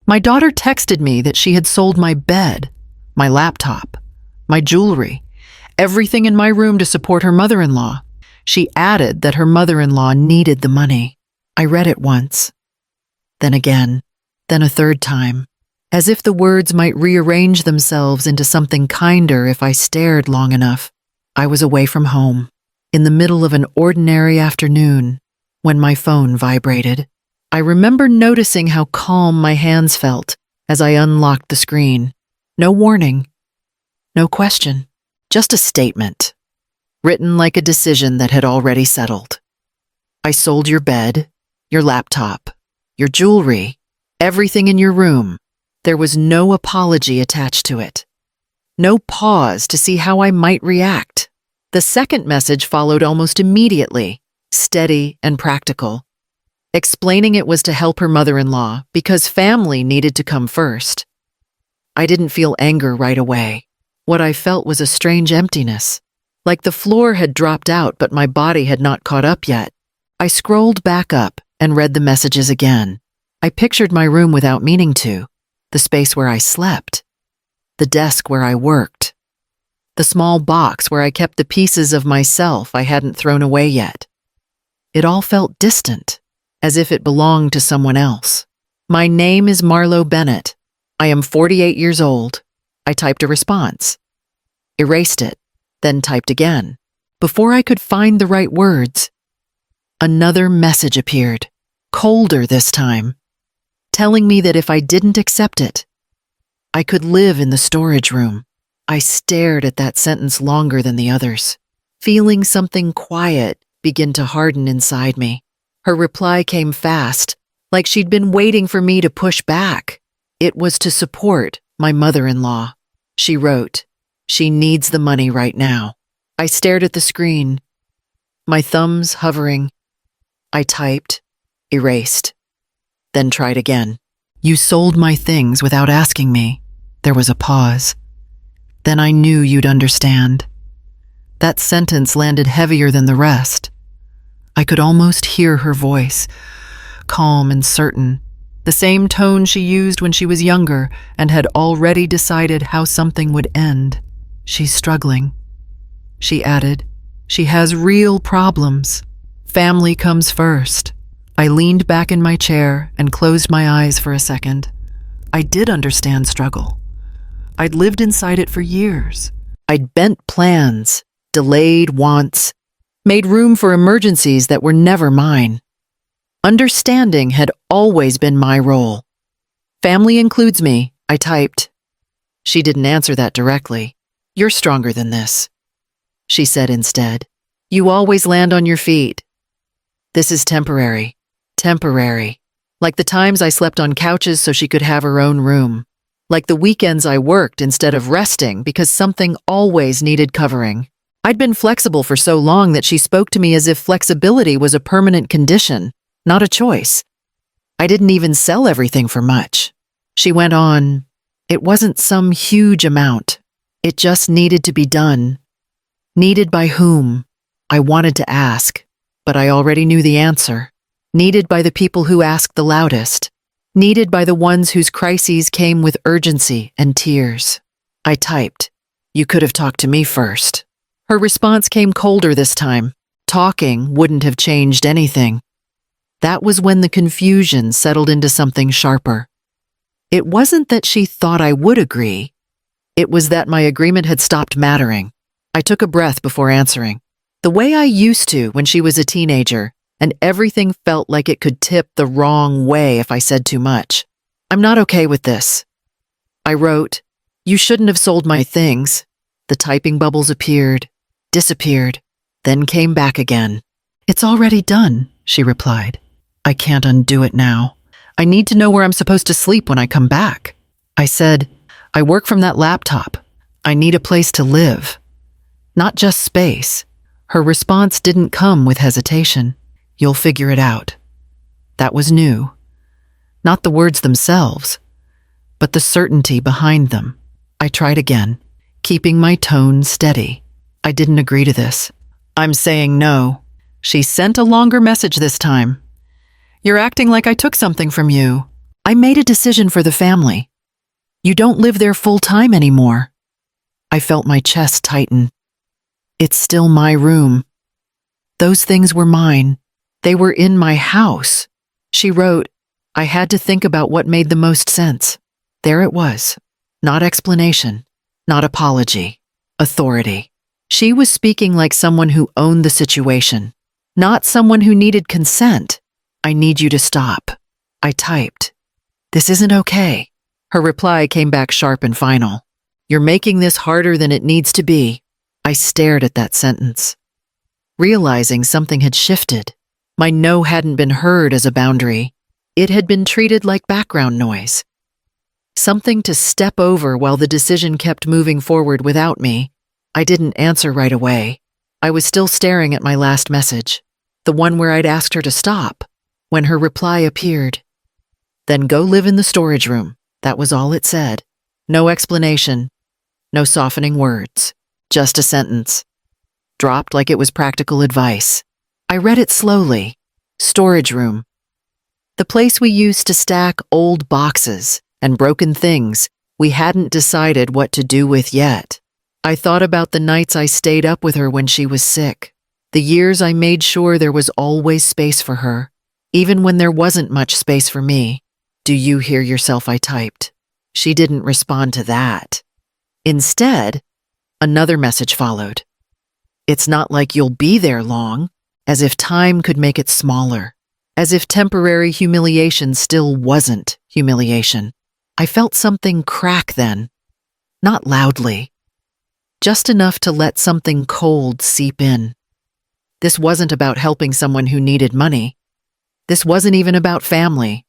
My daughter texted me that she had sold my bed, my laptop, my jewelry, everything in my room to support her mother-in-law. She added that her mother-in-law needed the money. I read it once, then again, then a third time, as if the words might rearrange themselves into something kinder if I stared long enough. I was away from home, in the middle of an ordinary afternoon, when my phone vibrated. I remember noticing how calm my hands felt as I unlocked the screen. No warning, no question, just a statement, written like a decision that had already settled. I sold your bed, your laptop, your jewelry, everything in your room. There was no apology attached to it. No pause to see how I might react. The second message followed almost immediately, steady and practical, explaining it was to help her mother-in-law because family needed to come first. I didn't feel anger right away. What I felt was a strange emptiness, like the floor had dropped out but my body had not caught up yet. I scrolled back up and read the messages again. I pictured my room without meaning to, the space where I slept, the desk where I worked, the small box where I kept the pieces of myself I hadn't thrown away yet. It all felt distant, as if it belonged to someone else. My name is Marlo Bennett. I am 48 years old. I typed a response, erased it, then typed again. Before I could find the right words, another message appeared, colder this time, telling me that if I didn't accept it, I could live in the storage room. I stared at that sentence longer than the others, feeling something quiet begin to harden inside me. Her reply came fast, like she'd been waiting for me to push back. It was to support my mother-in-law. She wrote, "She needs the money right now." I stared at the screen, my thumbs hovering. I typed, erased, then tried again. "You sold my things without asking me." There was a pause. "Then I knew you'd understand." That sentence landed heavier than the rest. I could almost hear her voice, calm and certain, the same tone she used when she was younger and had already decided how something would end. "She's struggling," she added. "She has real problems. Family comes first." I leaned back in my chair and closed my eyes for a second. I did understand struggle. I'd lived inside it for years. I'd bent plans, delayed wants, made room for emergencies that were never mine. Understanding had always been my role. "Family includes me," I typed. She didn't answer that directly. "You're stronger than this," she said instead. "You always land on your feet. This is temporary. Temporary. Like the times I slept on couches so she could have her own room. Like the weekends I worked instead of resting because something always needed covering. I'd been flexible for so long that she spoke to me as if flexibility was a permanent condition, not a choice. I didn't even sell everything for much." She went on, "It wasn't some huge amount. It just needed to be done." Needed by whom? I wanted to ask, but I already knew the answer. Needed by the people who asked the loudest. Needed by the ones whose crises came with urgency and tears. I typed, "You could have talked to me first." Her response came colder this time. Talking wouldn't have changed anything. That was when the confusion settled into something sharper. It wasn't that she thought I would agree. It was that my agreement had stopped mattering. I took a breath before answering. The way I used to when she was a teenager, and everything felt like it could tip the wrong way if I said too much. "I'm not okay with this." I wrote, "You shouldn't have sold my things." The typing bubbles appeared, disappeared, then came back again. "It's already done," she replied. "I can't undo it now. I need to know where I'm supposed to sleep when I come back." I said, "I work from that laptop. I need a place to live. Not just space." Her response didn't come with hesitation. "You'll figure it out." That was new. Not the words themselves, but the certainty behind them. I tried again, keeping my tone steady. "I didn't agree to this. I'm saying no." She sent a longer message this time. "You're acting like I took something from you." I made a decision for the family. You don't live there full time anymore. I felt my chest tighten. It's still my room. Those things were mine. They were in my house. She wrote, I had to think about what made the most sense. There it was. Not explanation, not apology, authority. She was speaking like someone who owned the situation, not someone who needed consent. I need you to stop. I typed. This isn't okay. Her reply came back sharp and final. You're making this harder than it needs to be. I stared at that sentence, realizing something had shifted. My no hadn't been heard as a boundary. It had been treated like background noise. Something to step over while the decision kept moving forward without me. I didn't answer right away. I was still staring at my last message, the one where I'd asked her to stop, when her reply appeared. Then go live in the storage room. That was all it said. No explanation, no softening words, just a sentence. Dropped like it was practical advice. I read it slowly. Storage room. The place we used to stack old boxes and broken things we hadn't decided what to do with yet. I thought about the nights I stayed up with her when she was sick, the years I made sure there was always space for her, even when there wasn't much space for me. Do you hear yourself? I typed. She didn't respond to that. Instead, another message followed. It's not like you'll be there long, as if time could make it smaller, as if temporary humiliation still wasn't humiliation. I felt something crack then, not loudly, just enough to let something cold seep in. This wasn't about helping someone who needed money. This wasn't even about family.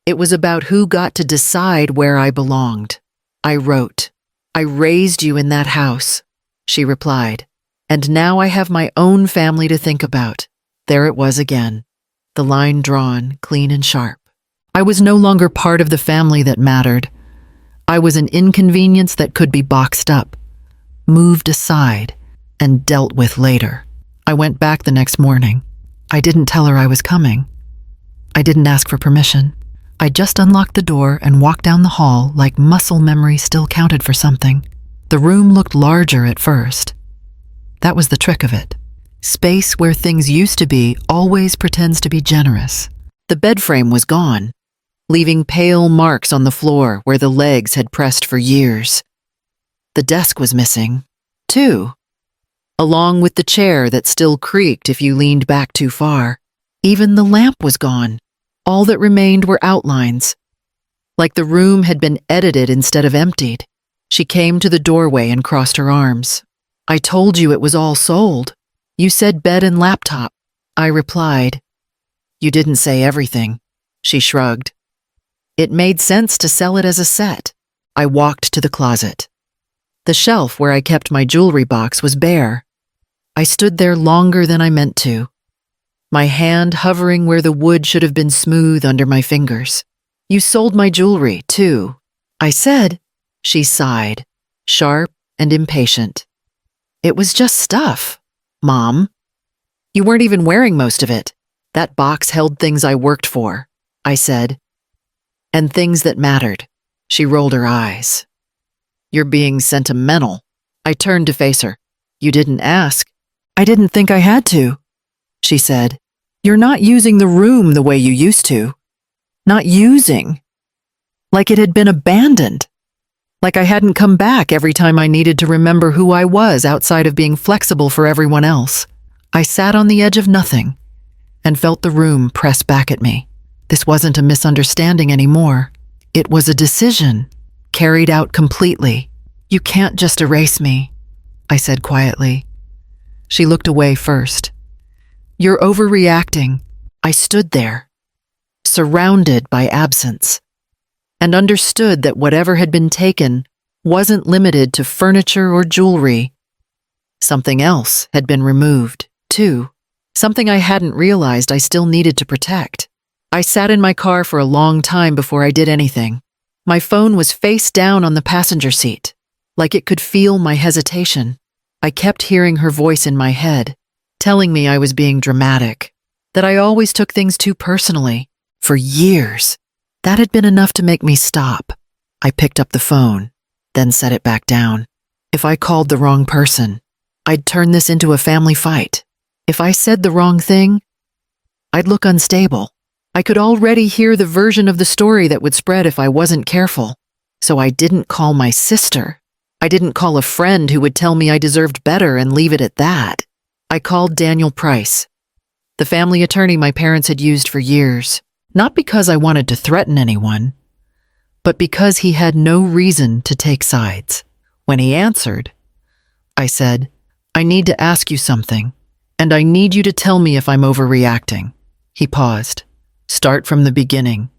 It was about who got to decide where I belonged. I wrote, I raised you in that house. She replied, and now I have my own family to think about. There it was again, the line drawn clean and sharp. I was no longer part of the family that mattered. I was an inconvenience that could be boxed up, moved aside, and dealt with later. I went back the next morning. I didn't tell her I was coming. I didn't ask for permission. I just unlocked the door and walked down the hall like muscle memory still counted for something. The room looked larger at first. That was the trick of it. Space where things used to be always pretends to be generous. The bed frame was gone, leaving pale marks on the floor where the legs had pressed for years. The desk was missing, too, along with the chair that still creaked if you leaned back too far. Even the lamp was gone. All that remained were outlines, like the room had been edited instead of emptied. She came to the doorway and crossed her arms. I told you it was all sold. You said bed and laptop. I replied. You didn't say everything. She shrugged. It made sense to sell it as a set. I walked to the closet. The shelf where I kept my jewelry box was bare. I stood there longer than I meant to, my hand hovering where the wood should have been smooth under my fingers. You sold my jewelry, too. I said. She sighed, sharp and impatient. It was just stuff, Mom. You weren't even wearing most of it. That box held things I worked for, I said. And things that mattered. She rolled her eyes. You're being sentimental. I turned to face her. You didn't ask. I didn't think I had to, she said. You're not using the room the way you used to. Not using. Like it had been abandoned. Like I hadn't come back every time I needed to remember who I was outside of being flexible for everyone else. I sat on the edge of nothing and felt the room press back at me. This wasn't a misunderstanding anymore. It was a decision, carried out completely. You can't just erase me, I said quietly. She looked away first. You're overreacting. I stood there, surrounded by absence, and understood that whatever had been taken wasn't limited to furniture or jewelry. Something else had been removed, too. Something I hadn't realized I still needed to protect. I sat in my car for a long time before I did anything. My phone was face down on the passenger seat, like it could feel my hesitation. I kept hearing her voice in my head, telling me I was being dramatic, that I always took things too personally, for years. That had been enough to make me stop. I picked up the phone, then set it back down. If I called the wrong person, I'd turn this into a family fight. If I said the wrong thing, I'd look unstable. I could already hear the version of the story that would spread if I wasn't careful. So I didn't call my sister. I didn't call a friend who would tell me I deserved better and leave it at that. I called Daniel Price, the family attorney my parents had used for years, not because I wanted to threaten anyone, but because he had no reason to take sides. When he answered, I said, "I need to ask you something, and I need you to tell me if I'm overreacting." He paused. "Start from the beginning."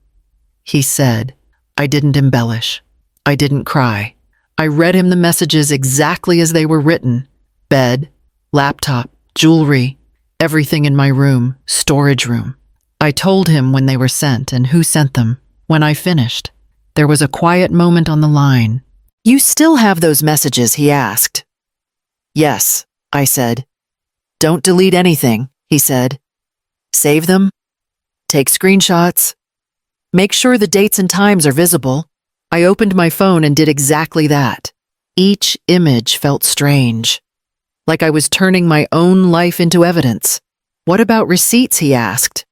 He said, "I didn't embellish. I didn't cry. I read him the messages exactly as they were written. Bed, laptop, jewelry, everything in my room, storage room. I told him when they were sent and who sent them. When I finished, there was a quiet moment on the line. "You still have those messages?" he asked. "Yes," I said. "Don't delete anything," he said. "Save them. Take screenshots. Make sure the dates and times are visible." I opened my phone and did exactly that. Each image felt strange, like I was turning my own life into evidence. "What about receipts?" he asked.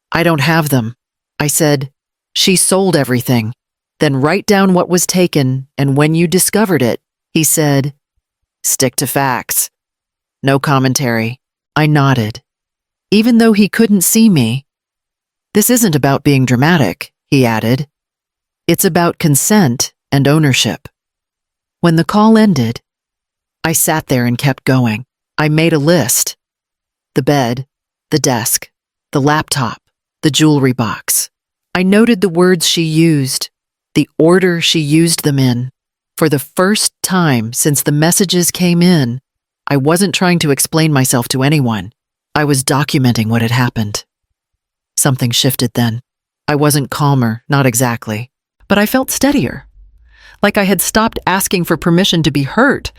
"I don't have them." I said, "She sold everything. Then write down what was taken and when you discovered it." He said, "Stick to facts." No commentary. I nodded, even though he couldn't see me. "This isn't about being dramatic," he added. "It's about consent and ownership." When the call ended, I sat there and kept going. I made a list. The bed, the desk, the laptop, the jewelry box. I noted the words she used, the order she used them in. For the first time since the messages came in, I wasn't trying to explain myself to anyone. I was documenting what had happened. Something shifted then. I wasn't calmer, not exactly, but I felt steadier. Like I had stopped asking for permission to be hurt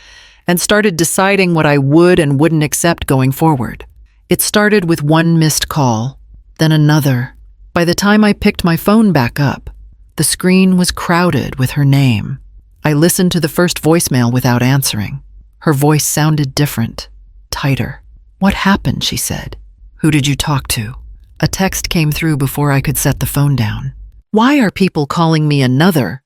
and started deciding what I would and wouldn't accept going forward. It started with one missed call, then another. By the time I picked my phone back up, the screen was crowded with her name. I listened to the first voicemail without answering. Her voice sounded different, tighter. "What happened?" she said. "Who did you talk to?" A text came through before I could set the phone down. "Why are people calling me another?"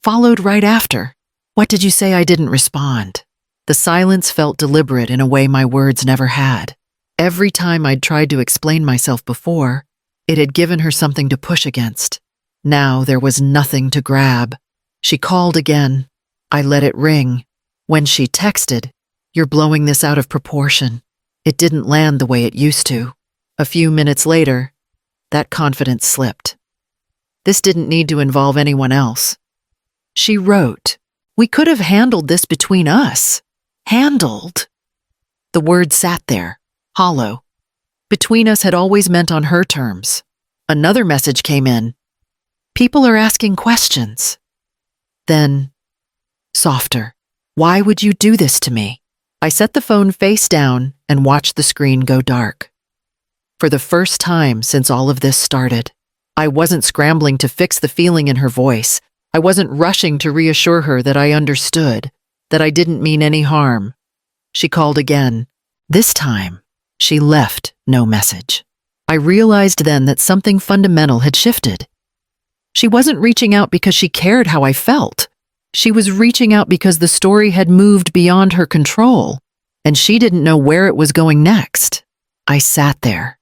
Followed right after. "What did you say?" I didn't respond. The silence felt deliberate in a way my words never had. Every time I'd tried to explain myself before, it had given her something to push against. Now there was nothing to grab. She called again. I let it ring. When she texted, "You're blowing this out of proportion." It didn't land the way it used to. A few minutes later, that confidence slipped. This didn't need to involve anyone else. She wrote, "We could have handled this between us." Handled. The word sat there, hollow. Between us had always meant on her terms. Another message came in. "People are asking questions." Then, softer. "Why would you do this to me?" I set the phone face down and watched the screen go dark. For the first time since all of this started, I wasn't scrambling to fix the feeling in her voice. I wasn't rushing to reassure her that I understood, that I didn't mean any harm. She called again. This time, she left no message. I realized then that something fundamental had shifted. She wasn't reaching out because she cared how I felt. She was reaching out because the story had moved beyond her control, and she didn't know where it was going next. I sat there,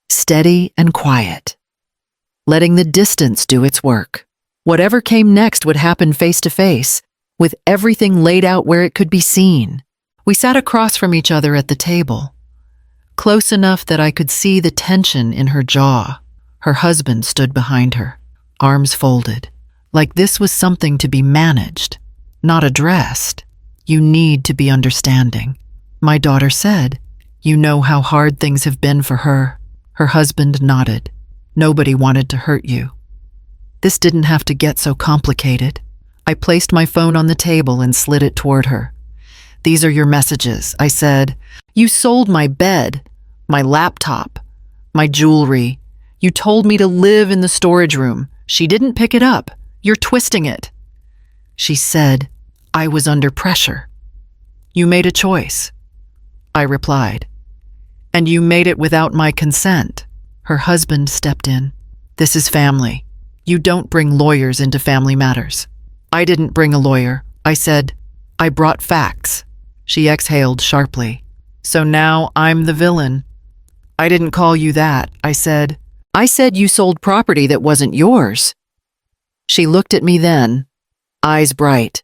steady and quiet, letting the distance do its work. Whatever came next would happen face to face, with everything laid out where it could be seen. We sat across from each other at the table, close enough that I could see the tension in her jaw. Her husband stood behind her, arms folded, like this was something to be managed, not addressed. "You need to be understanding," my daughter said. "You know how hard things have been for her." Her husband nodded. "Nobody wanted to hurt you. This didn't have to get so complicated." I placed my phone on the table and slid it toward her. "These are your messages," I said. "You sold my bed, my laptop, my jewelry, You told me to live in the storage room. She didn't pick it up. You're twisting it." She said, "I was under pressure." "You made a choice," I replied. "And you made it without my consent." Her husband stepped in. "This is family. You don't bring lawyers into family matters." "I didn't bring a lawyer," I said. "I brought facts." She exhaled sharply. "So now I'm the villain." "I didn't call you that," I said. "I said you sold property that wasn't yours." She looked at me then, eyes bright.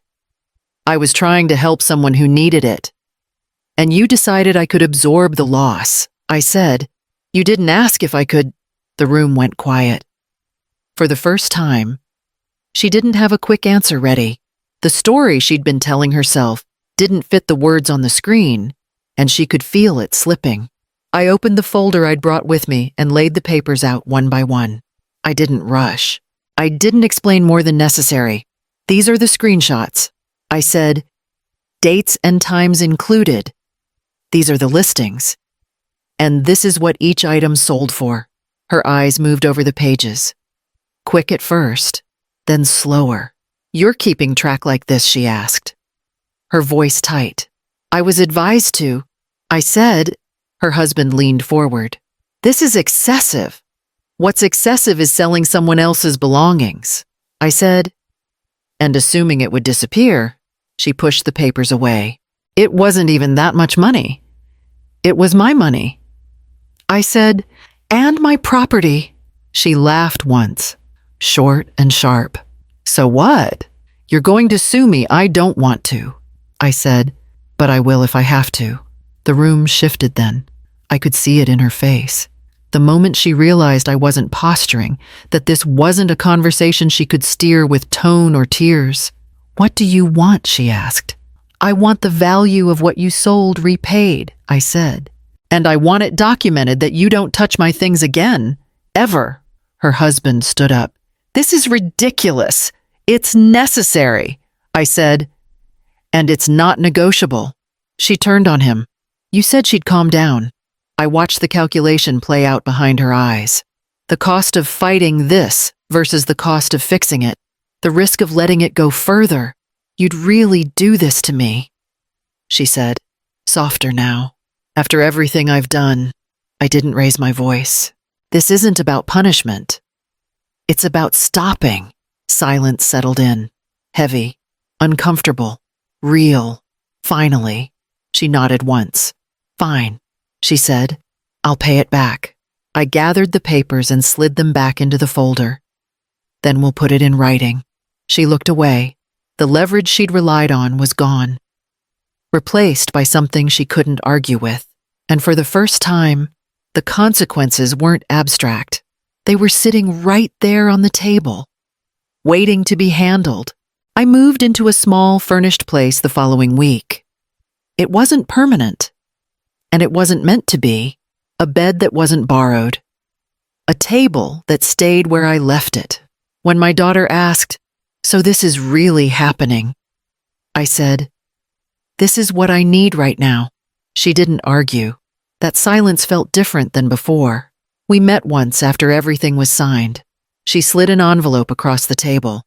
"I was trying to help someone who needed it. And you decided I could absorb the loss," I said. "You didn't ask if I could." The room went quiet. For the first time, she didn't have a quick answer ready. The story she'd been telling herself didn't fit the words on the screen, and she could feel it slipping. I opened the folder I'd brought with me and laid the papers out one by one. I didn't rush. I didn't explain more than necessary. "These are the screenshots," I said. "Dates and times included. These are the listings. And this is what each item sold for." Her eyes moved over the pages. Quick at first, then slower. "You're keeping track like this?" she asked. Her voice tight. "I was advised to," I said. Her husband leaned forward. "This is excessive." "What's excessive is selling someone else's belongings," I said. And assuming it would disappear, she pushed the papers away. "It wasn't even that much money. It was my money," I said. "And my property." She laughed once, short and sharp. "So what? You're going to sue me." "I don't want to," I said, "but I will if I have to." The room shifted then. I could see it in her face. The moment she realized I wasn't posturing, that this wasn't a conversation she could steer with tone or tears. "What do you want?" she asked. "I want the value of what you sold repaid," I said. "And I want it documented that you don't touch my things again. Ever." Her husband stood up. "This is ridiculous. It's necessary," I said. "And it's not negotiable." She turned on him. "You said she'd calm down." I watched the calculation play out behind her eyes. The cost of fighting this versus the cost of fixing it. The risk of letting it go further. "You'd really do this to me," she said, softer now. "After everything I've done." I didn't raise my voice. "This isn't about punishment. It's about stopping." Silence settled in. Heavy, uncomfortable, real. Finally, she nodded once. "Fine," she said. "I'll pay it back." I gathered the papers and slid them back into the folder. "Then we'll put it in writing." She looked away. The leverage she'd relied on was gone, replaced by something she couldn't argue with. And for the first time, the consequences weren't abstract. They were sitting right there on the table, waiting to be handled. I moved into a small, furnished place the following week. It wasn't permanent, and it wasn't meant to be. A bed that wasn't borrowed. A table that stayed where I left it. When my daughter asked, "So this is really happening?" I said, "This is what I need right now." She didn't argue. That silence felt different than before. We met once after everything was signed. She slid an envelope across the table.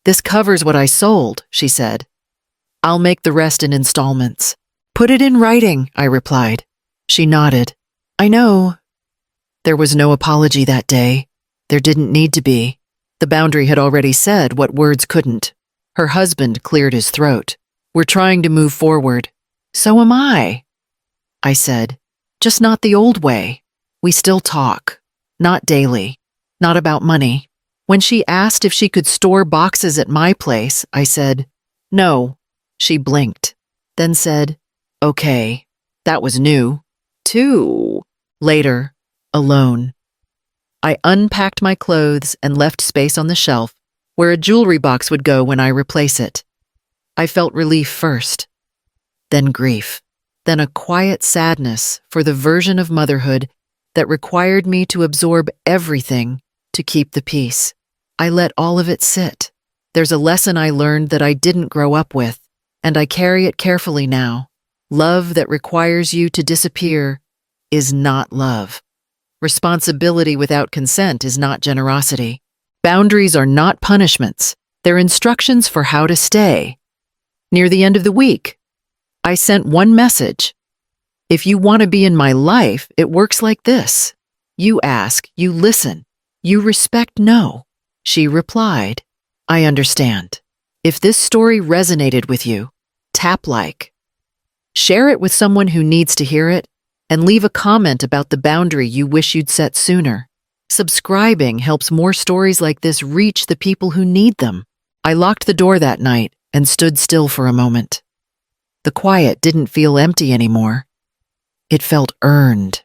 "This covers what I sold," she said. "I'll make the rest in installments." "Put it in writing," I replied. She nodded. "I know." There was no apology that day. There didn't need to be. The boundary had already said what words couldn't. Her husband cleared his throat. "We're trying to move forward." "So am I," I said. "Just not the old way. We still talk. Not daily. Not about money." When she asked if she could store boxes at my place, I said, "No." She blinked, then said, "Okay." That was new. 2. Later, alone. I unpacked my clothes and left space on the shelf where a jewelry box would go when I replace it. I felt relief first, then grief, then a quiet sadness for the version of motherhood that required me to absorb everything to keep the peace. I let all of it sit. There's a lesson I learned that I didn't grow up with, and I carry it carefully now. Love that requires you to disappear is not love. Responsibility without consent is not generosity. Boundaries are not punishments. They're instructions for how to stay. Near the end of the week, I sent one message. If you want to be in my life, it works like this. You ask, you listen, you respect no. She replied, I understand. If this story resonated with you, tap like. Share it with someone who needs to hear it, and leave a comment about the boundary you wish you'd set sooner. Subscribing helps more stories like this reach the people who need them. I locked the door that night and stood still for a moment. The quiet didn't feel empty anymore. It felt earned.